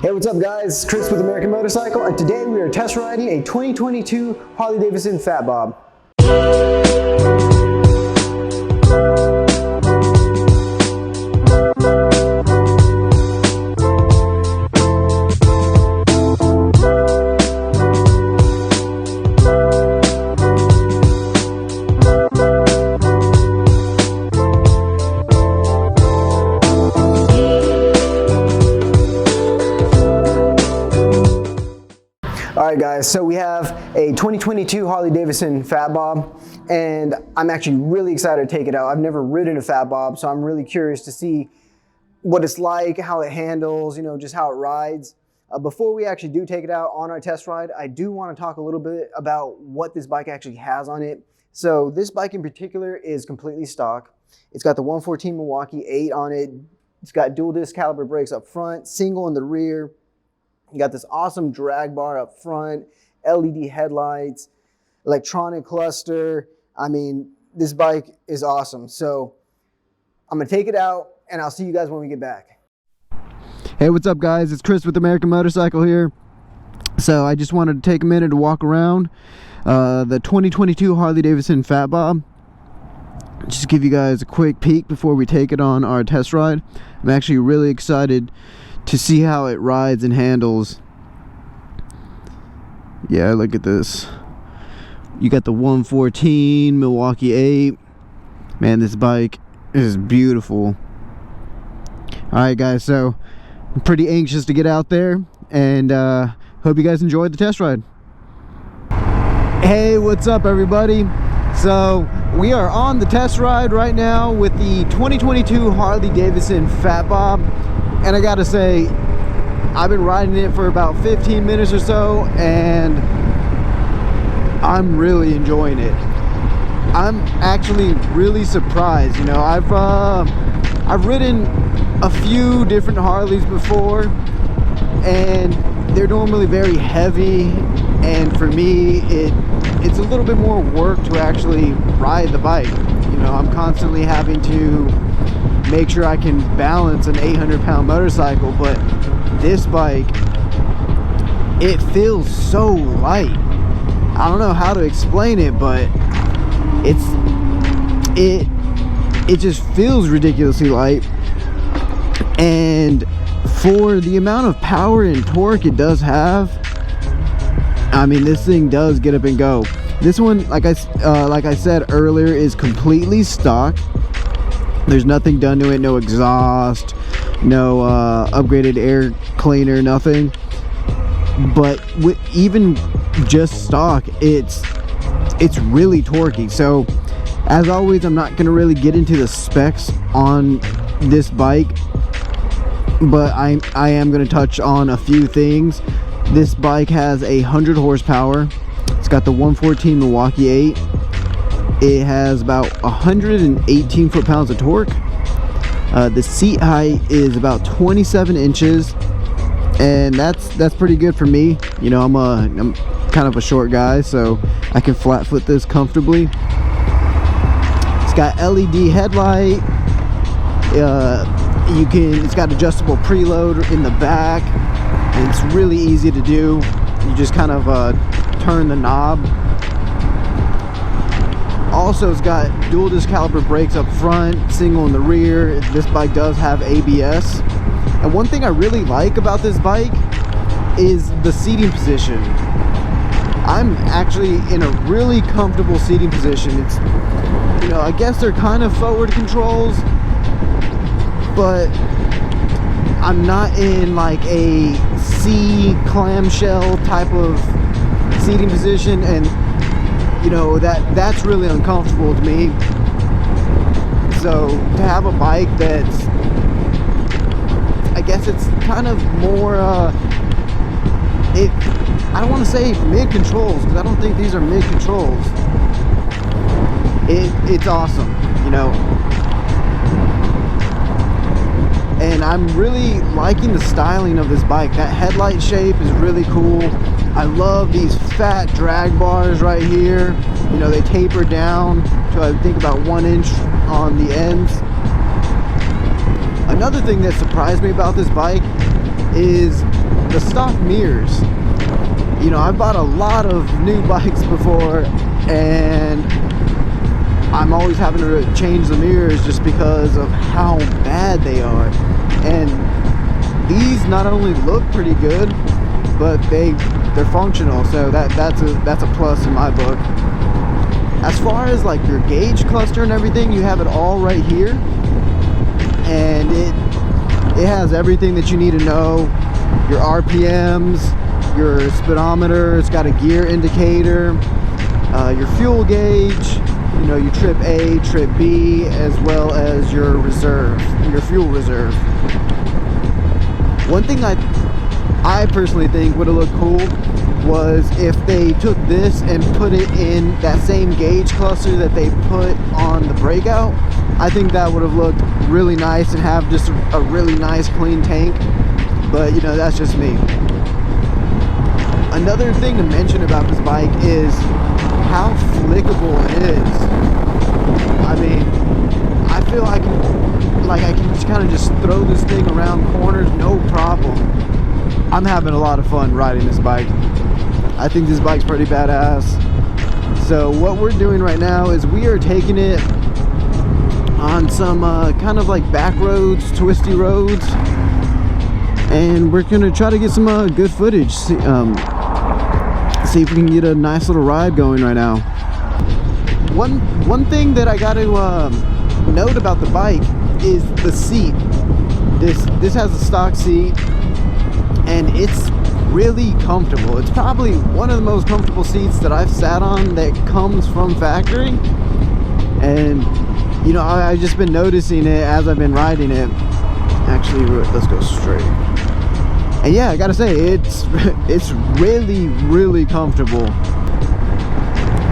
Hey, what's up guys? Chris with American Motorcycle, and today we are test riding a 2022 Harley Davidson Fat Bob. Alright guys, so we have a 2022 Harley Davidson Fat Bob, and I'm actually really excited to take it out. I've never ridden a Fat Bob, so I'm really curious to see what it's like, how it handles, just how it rides. Before we actually do take it out on our test ride, I do want to talk a little bit about what this bike actually has on it. So this bike in particular is completely stock. It's got the 114 Milwaukee 8 on it. It's got dual disc caliber brakes up front, single in the rear. You got this awesome drag bar up front, LED headlights, electronic cluster. I mean, this bike is awesome. So I'm gonna take it out and I'll see you guys when we get back. Hey, what's up guys? It's Chris with American Motorcycle here. So I just wanted to take a minute to walk around the 2022 Harley Davidson Fat Bob. Just give you guys a quick peek before we take it on our test ride. I'm actually really excited to see how it rides and handles. Yeah, look at this. You got the 114 Milwaukee 8. Man, this bike is beautiful. Alright guys, so I'm pretty anxious to get out there, and hope you guys enjoyed the test ride. Hey, what's up everybody? So we are on the test ride right now with the 2022 Harley Davidson Fat Bob. And I gotta say, I've been riding it for about 15 minutes or so, and I'm really enjoying it. I'm actually really surprised. I've ridden a few different Harleys before, and they're normally very heavy, and for me, it's a little bit more work to actually ride the bike. I'm constantly having to make sure I can balance an 800-pound motorcycle, but this bike, it feels so light. I don't know how to explain it, but it just feels ridiculously light, and for the amount of power and torque it does have, I mean, this thing does get up and go. This one, like I said earlier, is completely stock. There's nothing done to it, no exhaust, no upgraded air cleaner, nothing. But with even just stock, it's really torquey. So as always, I'm not going to really get into the specs on this bike, but I am going to touch on a few things. This bike has 100 horsepower. It's got the 114 Milwaukee 8. It has about 118 foot-pounds of torque. The seat height is about 27 inches, and that's pretty good for me. I'm kind of a short guy, so I can flat foot this comfortably. It's got LED headlight. It's got adjustable preload in the back, and it's really easy to do. You just kind of turn the knob. Also, it's got dual disc caliber brakes up front, single in the rear. This bike does have ABS. And one thing I really like about this bike is the seating position. I'm actually in a really comfortable seating position. It's, I guess they're kind of forward controls, but I'm not in like a C clamshell type of seating position, and that's really uncomfortable to me. So to have a bike that's, I guess it's kind of more I don't want to say mid controls, because I don't think these are mid controls. It's awesome, and I'm really liking the styling of this bike. That headlight shape is really cool. I love these fat drag bars right here. They taper down to, I think, about 1 inch on the ends. Another thing that surprised me about this bike is the stock mirrors. You know, I've bought a lot of new bikes before, and I'm always having to change the mirrors just because of how bad they are. And these not only look pretty good, but they're functional, so that's a plus in my book. As far as like your gauge cluster and everything, you have it all right here, and it has everything that you need to know. Your RPMs, your speedometer, it's got a gear indicator, your fuel gauge, you know, your trip A, trip B, as well as your reserve, your fuel reserve. One thing I personally think would have looked cool was if they took this and put it in that same gauge cluster that they put on the Breakout. I think that would have looked really nice and have just a really nice clean tank, but you know, that's just me. Another thing to mention about this bike is how flickable it is. I mean, I feel I can just kind of just throw this thing around corners, no problem. I'm having a lot of fun riding this bike. I think this bike's pretty badass. So what we're doing right now is we are taking it on some kind of like back roads, twisty roads, and we're gonna try to get some good footage. See if we can get a nice little ride going right now. One thing that I got to note about the bike is the seat. This has a stock seat, and it's really comfortable. It's probably one of the most comfortable seats that I've sat on that comes from factory. And you know, I've just been noticing it as I've been riding it. Actually, let's go straight. And yeah, I gotta say, it's really comfortable.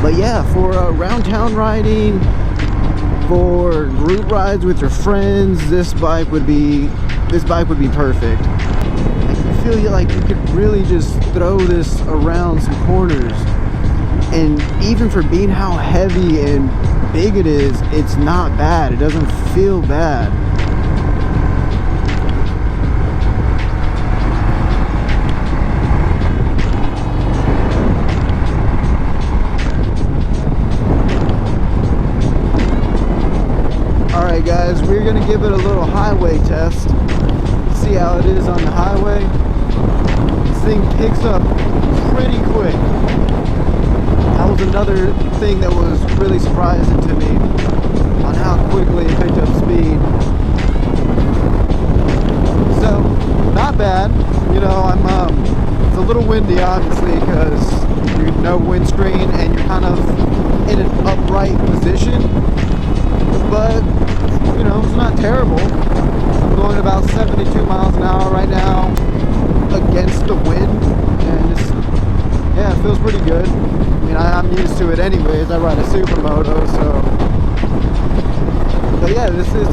But yeah, for around town riding, for group rides with your friends, this bike would be perfect. I feel like you could really just throw this around some corners. And even for being how heavy and big it is, it's not bad. It doesn't feel bad. Alright guys, we're gonna give it a little highway test. See how it is on the highway. This thing picks up pretty quick. That was another thing that was really surprising to me on how quickly it picked up speed. So, not bad. You know, it's a little windy obviously because you're no windscreen and you're kind of in an upright position. But, you know, it's not terrible. I'm going about 72 miles an hour right now against the wind, and yeah, it feels pretty good. I mean, I'm used to it anyways. I ride a supermoto, so. But yeah, this is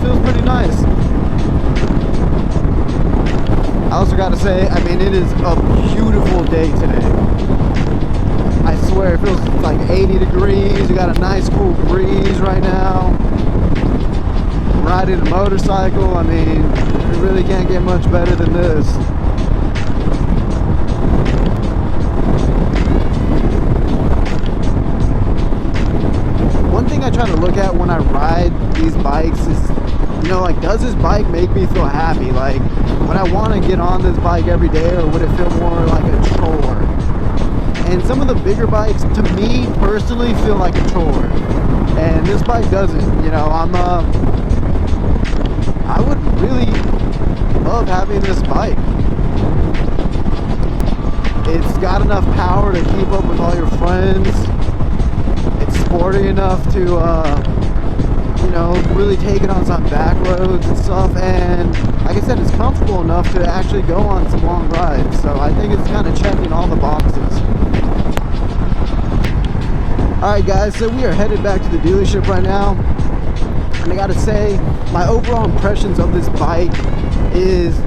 feels pretty nice. I also gotta say, I mean, it is a beautiful day today. I swear it feels like 80 degrees. You got a nice cool breeze right now. I'm riding a motorcycle. I mean, you really can't get much better than this. One thing I try to look at when I ride these bikes is, you know, like, does this bike make me feel happy? Like, would I want to get on this bike every day, or would it feel more like a chore? And some of the bigger bikes, to me personally, feel like a chore, and this bike doesn't. You know, I would really love having this bike. It's got enough power to keep up with all your friends. It's sporty enough to, you know, really take it on some back roads and stuff. And like I said, it's comfortable enough to actually go on some long rides. So I think it's kind of checking all the boxes. Alright guys, so we are headed back to the dealership right now, and I gotta say, my overall impressions of this bike is,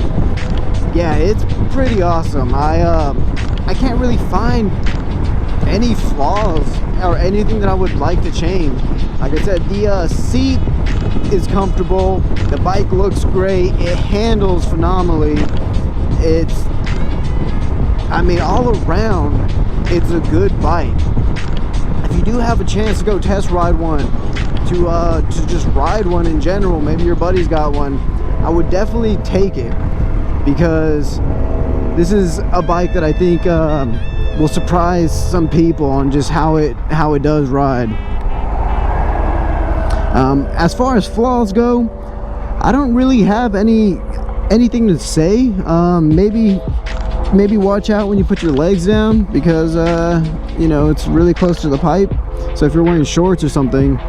yeah, it's pretty awesome. I can't really find any flaws or anything that I would like to change. Like I said, the seat is comfortable. The bike looks great. It handles phenomenally. I mean, all around, it's a good bike. If you do have a chance to go test ride one, to just ride one in general, maybe your buddy's got one, I would definitely take it, because this is a bike that I think will surprise some people on just how it does ride. As far as flaws go, I don't really have anything to say. Maybe watch out when you put your legs down, because you know, it's really close to the pipe. So if you're wearing shorts or something,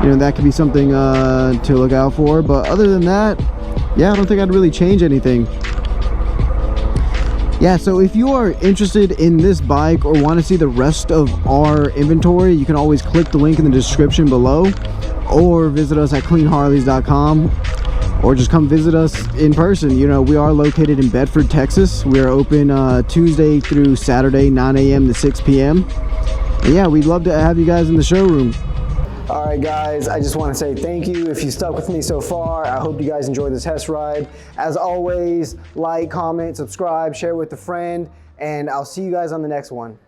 you know, that could be something to look out for. But other than that, yeah, I don't think I'd really change anything. Yeah, so if you are interested in this bike or want to see the rest of our inventory, you can always click the link in the description below, or visit us at cleanharleys.com, or just come visit us in person. You know, we are located in Bedford, Texas. We are open Tuesday through Saturday, 9 a.m. to 6 p.m. And yeah, we'd love to have you guys in the showroom. All right, guys, I just want to say thank you if you stuck with me so far. I hope you guys enjoyed the test ride. As always, like, comment, subscribe, share with a friend, and I'll see you guys on the next one.